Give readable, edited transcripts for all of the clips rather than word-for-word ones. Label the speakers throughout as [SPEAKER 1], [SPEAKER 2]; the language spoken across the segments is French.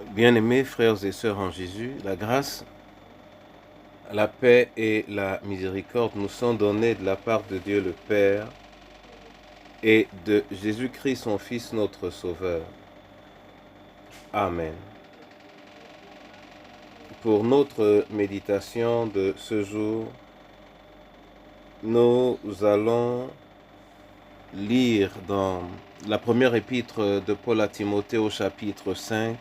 [SPEAKER 1] Bien-aimés frères et sœurs en Jésus, la grâce, la paix et la miséricorde nous sont données de la part de Dieu le Père et de Jésus-Christ son Fils notre Sauveur. Amen. Pour notre méditation de ce jour, nous allons lire dans la première épître de Paul à Timothée au chapitre 5,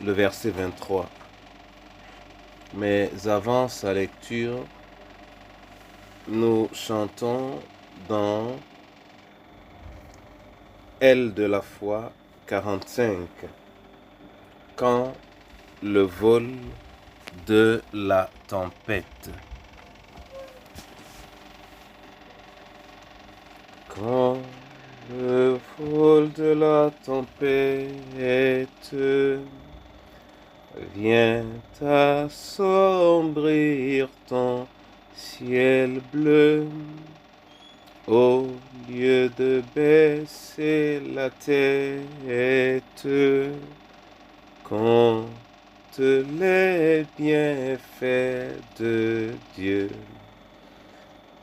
[SPEAKER 1] le verset 23. Mais avant sa lecture, nous chantons dans Aile de la foi 45. Quand le vol de la tempête. Quand le vol de la tempête vient assombrir ton ciel bleu, au lieu de baisser la tête, compte les bienfaits de Dieu.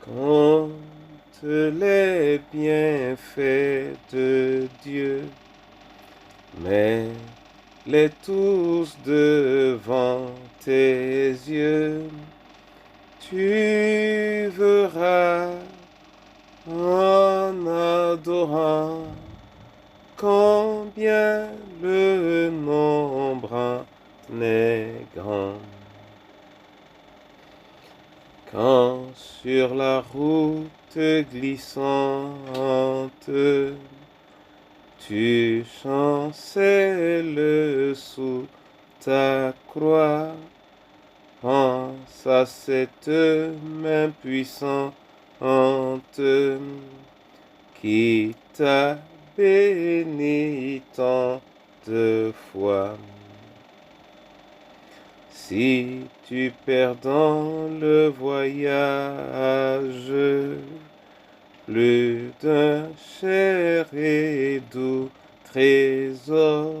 [SPEAKER 1] Compte les bienfaits de Dieu. Mets-les tous devant tes yeux. Tu verras en adorant combien le nombre en est grand. Quand sur la route glissante tu chancelles sous ta croix, pense à cette main puissante qui t'a béni tant de fois. Si tu perds dans le voyage plus d'un cher et doux trésor,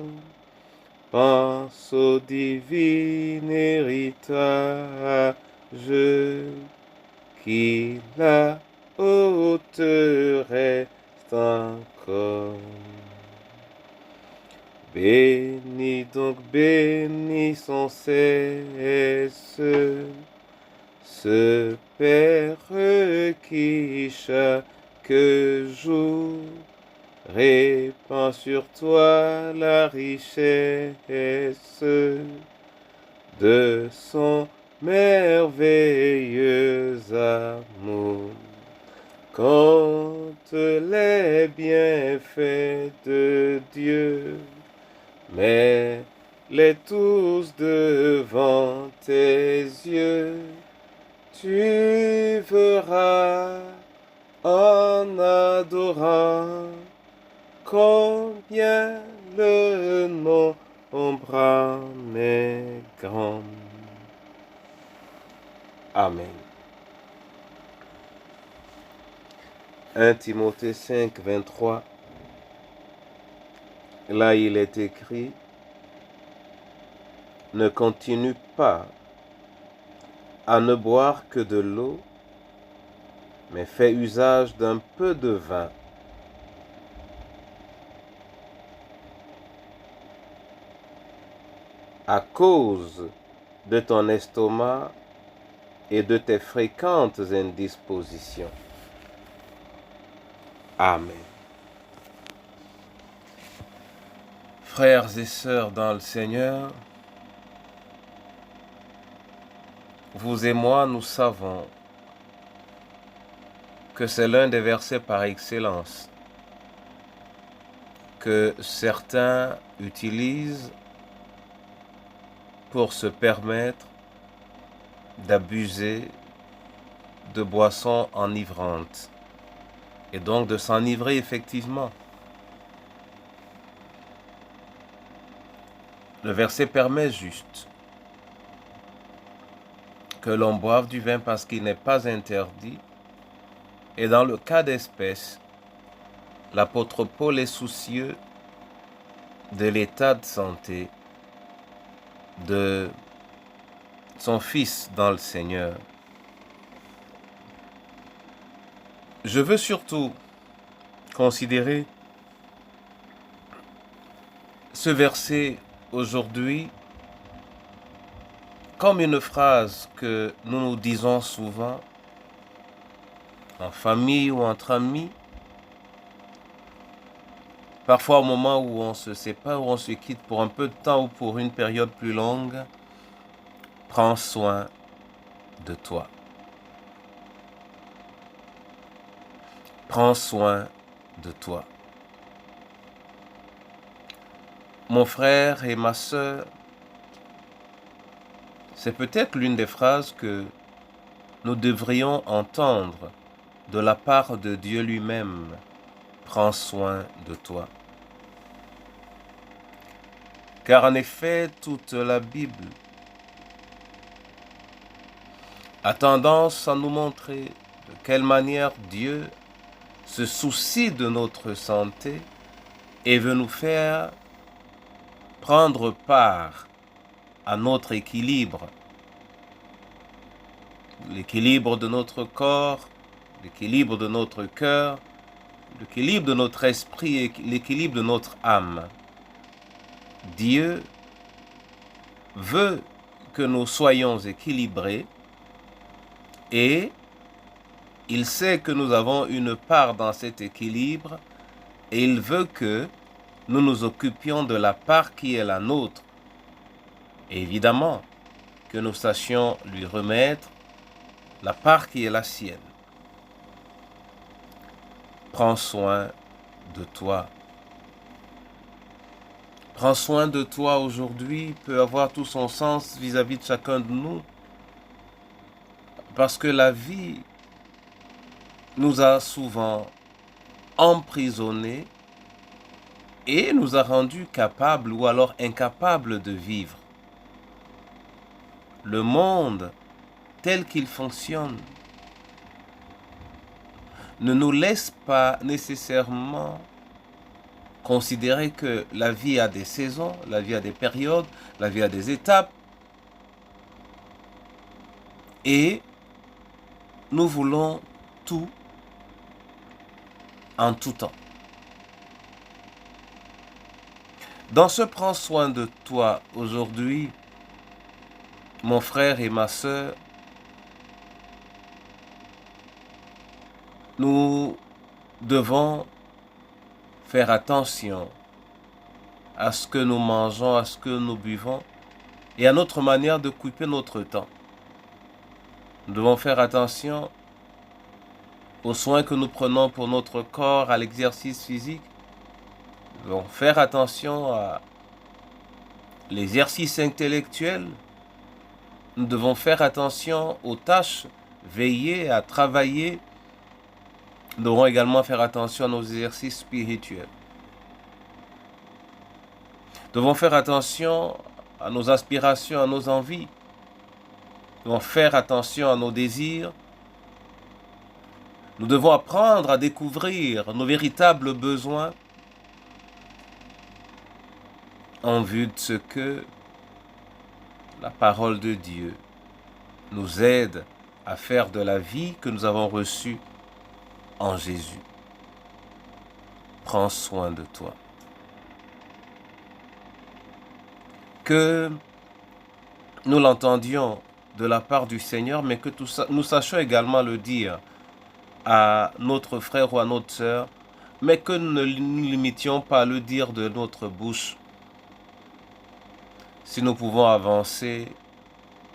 [SPEAKER 1] pense au divin héritage qui la haute reste encore. Bénis donc, bénis sans cesse ce Père qui chaque jour répand sur toi la richesse de son merveilleux amour. Compte les bienfaits de Dieu, mets-les tous devant tes yeux. Tu verras en adorant combien le nombre en est grand. Amen. 1 Timothée 5, 23. Là, il est écrit: ne continue pas à ne boire que de l'eau, mais fais usage d'un peu de vin. À cause de ton estomac et de tes fréquentes indispositions. Amen. Frères et sœurs dans le Seigneur, vous et moi, nous savons que c'est l'un des versets par excellence que certains utilisent pour se permettre d'abuser de boissons enivrantes et donc de s'enivrer effectivement. Le verset permet juste que l'on boive du vin parce qu'il n'est pas interdit, et dans le cas d'espèce, l'apôtre Paul est soucieux de l'état de santé de son Fils dans le Seigneur. Je veux surtout considérer ce verset aujourd'hui comme une phrase que nous nous disons souvent en famille ou entre amis, parfois au moment où on se sépare, où on se quitte pour un peu de temps ou pour une période plus longue. Prends soin de toi. Prends soin de toi. Mon frère et ma sœur, c'est peut-être l'une des phrases que nous devrions entendre de la part de Dieu lui-même. Prends soin de toi. Car en effet, toute la Bible a tendance à nous montrer de quelle manière Dieu se soucie de notre santé et veut nous faire prendre part à notre équilibre. L'équilibre de notre corps, l'équilibre de notre cœur, l'équilibre de notre esprit et l'équilibre de notre âme. Dieu veut que nous soyons équilibrés et il sait que nous avons une part dans cet équilibre et il veut que nous nous occupions de la part qui est la nôtre. Et évidemment, que nous sachions lui remettre la part qui est la sienne. Prends soin de toi. Prends soin de toi aujourd'hui peut avoir tout son sens vis-à-vis de chacun de nous. Parce que la vie nous a souvent emprisonnés et nous a rendus capables ou alors incapables de vivre. Le monde tel qu'il fonctionne ne nous laisse pas nécessairement considérer que la vie a des saisons, la vie a des périodes, la vie a des étapes. Et nous voulons tout en tout temps. Dans ce prends soin de toi aujourd'hui, mon frère et ma sœur, nous devons faire attention à ce que nous mangeons, à ce que nous buvons et à notre manière d'occuper notre temps. Nous devons faire attention aux soins que nous prenons pour notre corps, à l'exercice physique. Nous devons faire attention à l'exercice intellectuel. Nous devons faire attention aux tâches, veiller à travailler. Nous devrons également faire attention à nos exercices spirituels. Nous devons faire attention à nos aspirations, à nos envies. Nous devons faire attention à nos désirs. Nous devons apprendre à découvrir nos véritables besoins en vue de ce que la parole de Dieu nous aide à faire de la vie que nous avons reçue en Jésus. Prends soin de toi. Que nous l'entendions de la part du Seigneur, mais que nous sachions également le dire à notre frère ou à notre sœur, mais que nous ne nous limitions pas à le dire de notre bouche. Si nous pouvons avancer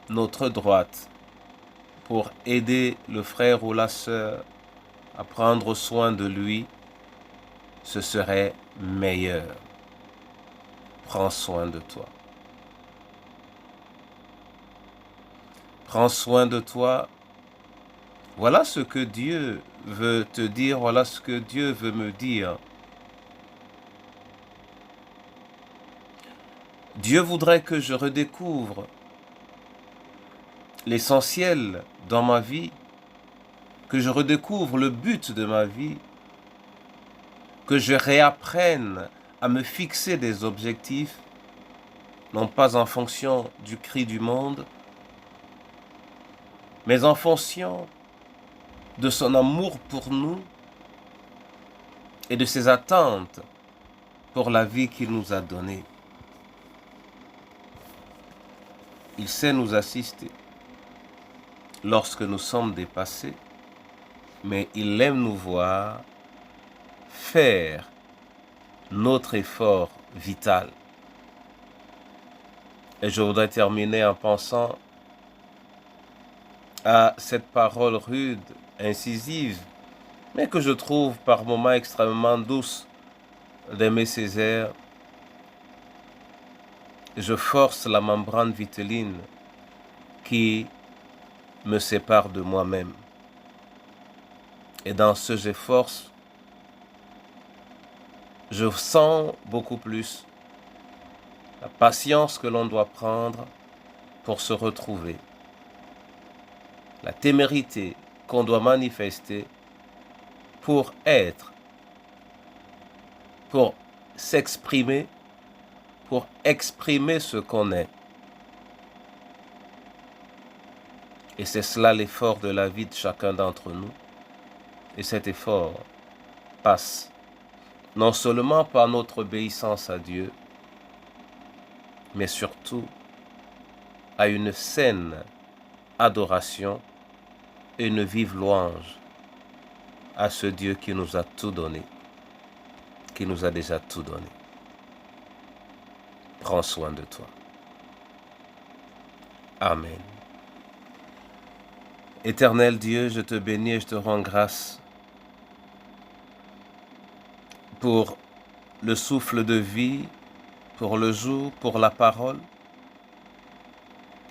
[SPEAKER 1] notre droite pour aider le frère ou la sœur à prendre soin de lui, ce serait meilleur. Prends soin de toi. Prends soin de toi. Voilà ce que Dieu veut te dire, voilà ce que Dieu veut me dire. Dieu voudrait que je redécouvre l'essentiel dans ma vie, que je redécouvre le but de ma vie, que je réapprenne à me fixer des objectifs, non pas en fonction du cri du monde, mais en fonction de son amour pour nous et de ses attentes pour la vie qu'il nous a donnée. Il sait nous assister lorsque nous sommes dépassés, mais il aime nous voir faire notre effort vital. Et je voudrais terminer en pensant à cette parole rude, incisive, mais que je trouve par moments extrêmement douce d'Aimé Césaire. Je force la membrane vitelline qui me sépare de moi-même. Et dans ce je force, je sens beaucoup plus la patience que l'on doit prendre pour se retrouver, la témérité qu'on doit manifester pour être, pour s'exprimer, pour exprimer ce qu'on est. Et c'est cela l'effort de la vie de chacun d'entre nous. Et cet effort passe non seulement par notre obéissance à Dieu, mais surtout à une saine adoration et une vive louange à ce Dieu qui nous a tout donné, qui nous a déjà tout donné. Prends soin de toi. Amen. Éternel Dieu, je te bénis et je te rends grâce pour le souffle de vie, pour le jour, pour la parole,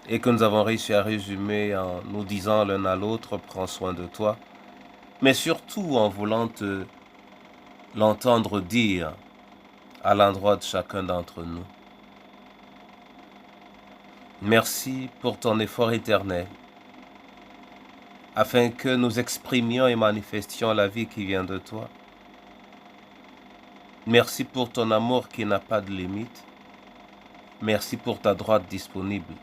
[SPEAKER 1] et que nous avons réussi à résumer en nous disant l'un à l'autre, prends soin de toi, mais surtout en voulant l'entendre dire à l'endroit de chacun d'entre nous. Merci pour ton effort éternel, afin que nous exprimions et manifestions la vie qui vient de toi. Merci pour ton amour qui n'a pas de limite. Merci pour ta droite disponible.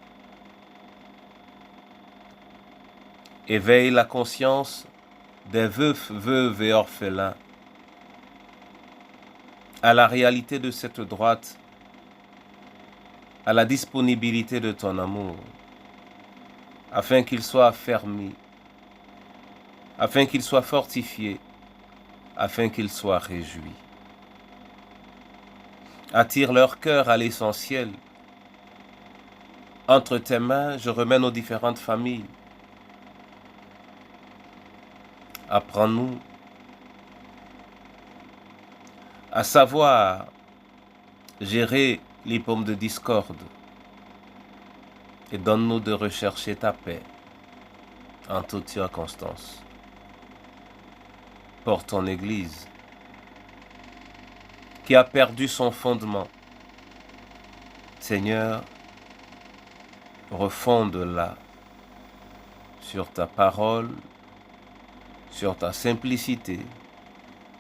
[SPEAKER 1] Éveille la conscience des veufs, veuves et orphelins à la réalité de cette droite, à la disponibilité de ton amour, afin qu'ils soient affermis, afin qu'ils soient fortifiés, afin qu'ils soient réjouis. Attire leur cœur à l'essentiel. Entre tes mains, je remets nos différentes familles. Apprends-nous à savoir gérer les pommes de discorde et donne-nous de rechercher ta paix en toutes circonstances. Pour ton Église qui a perdu son fondement, Seigneur, refonde-la sur ta parole, sur ta simplicité,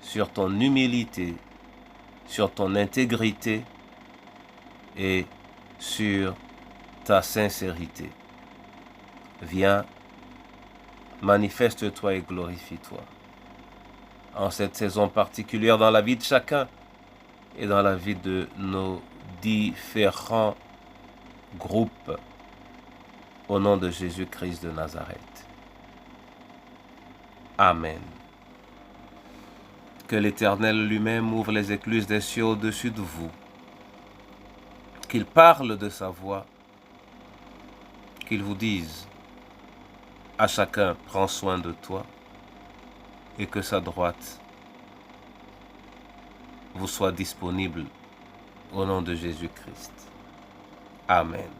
[SPEAKER 1] sur ton humilité, sur ton intégrité et sur ta sincérité. Viens, manifeste-toi et glorifie-toi. En cette saison particulière dans la vie de chacun et dans la vie de nos différents groupes, au nom de Jésus-Christ de Nazareth. Amen. Que l'Éternel lui-même ouvre les écluses des cieux au-dessus de vous, qu'il parle de sa voix, qu'il vous dise à chacun, prends soin de toi, et que sa droite vous soit disponible au nom de Jésus-Christ. Amen.